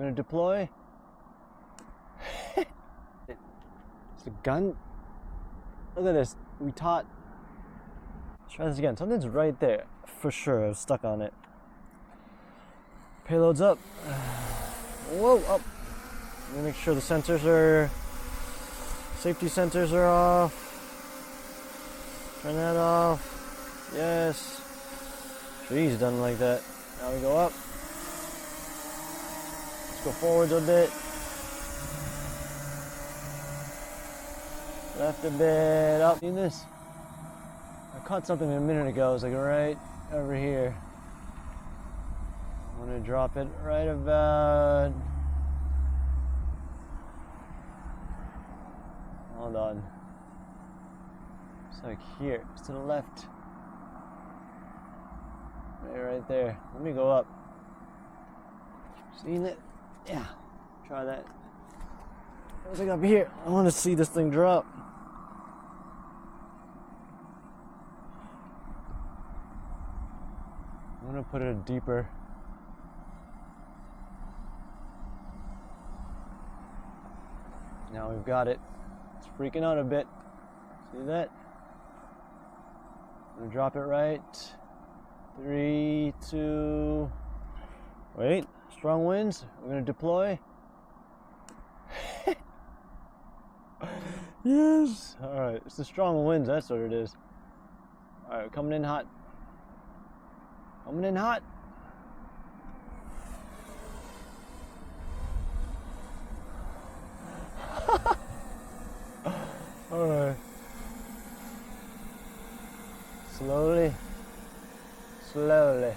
gonna deploy. It's a gun. Look at this. We taught. Let's try this again. Something's right there for sure. I was stuck on it. Payload's up. Whoa, up. Let me make sure the sensors are. Safety sensors are off. Turn that off. Yes. Jeez, done like that. Now we go up. Let's go forwards a bit. Left a bit. Up. See this? I caught something a minute ago. It was like right over here. I'm gonna drop it right about. Hold on. It's like here. It's to the left. Right there. Let me go up. Seen it? Yeah. Try that. What's like up here? I want to see this thing drop. I'm gonna put it deeper. Now we've got it. It's freaking out a bit. See that? I'm gonna drop it right. 3, 2. Wait. Strong winds. We're gonna deploy. Yes. All right. It's the strong winds. That's what it is. All right. Coming in hot. Coming in hot. All right. Slowly. Slowly.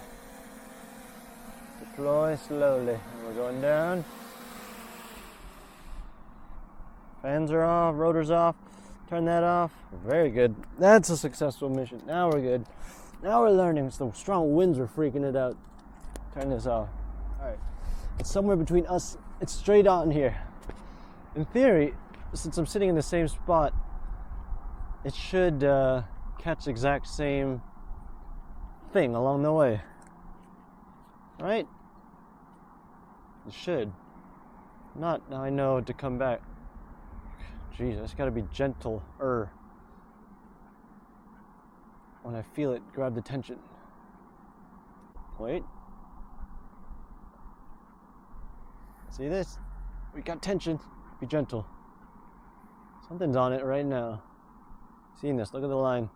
Deploy slowly. We're going down. Fans are off, rotors off. Turn that off. Very good. That's a successful mission. Now we're good. Now we're learning. So strong winds are freaking it out. Turn this off. Alright. It's somewhere between us. It's straight on here. In theory, since I'm sitting in the same spot, it should catch the exact same thing along the way. Right? It should. Not now I know to come back. Jeez, I just gotta be gentle-er. When I feel it, grab the tension. Wait. See this? We got tension. Be gentle. Something's on it right now. Seeing this, look at the line.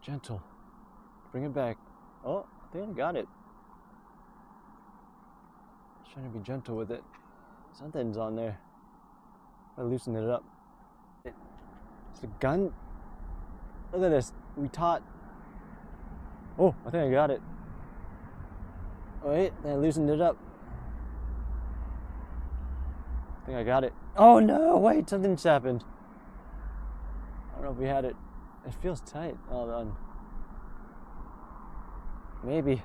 Gentle. Bring it back. Oh, I think I got it. Just trying to be gentle with it. Something's on there. I loosened it up. It's a gun. Look at this. We taught. Oh, I think I got it. Wait, I loosened it up. I think I got it. Oh no, wait, something's happened. I don't know if we had it. It feels tight. Hold on. Maybe.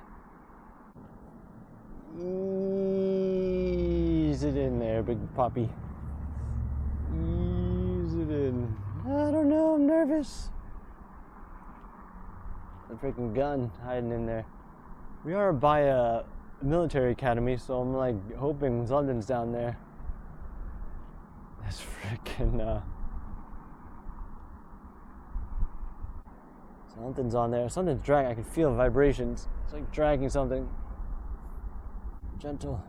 Ease it in there, big poppy. Ease it in. I don't know, I'm nervous. A freaking gun hiding in there. We are by a military academy, so I'm like hoping London's down there. That's freaking something's on there. Something's dragging. I can feel vibrations. It's like dragging something. Gentle.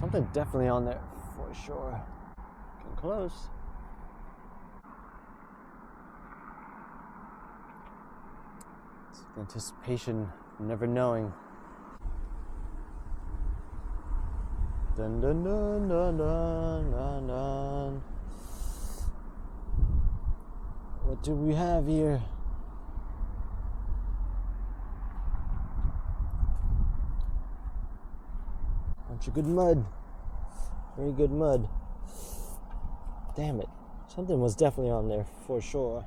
Something definitely on there for sure. Getting close. It's the anticipation, never knowing. Dun dun dun dun dun dun dun. What do we have here? Bunch of good mud. Very good mud. Damn it. Something was definitely on there for sure.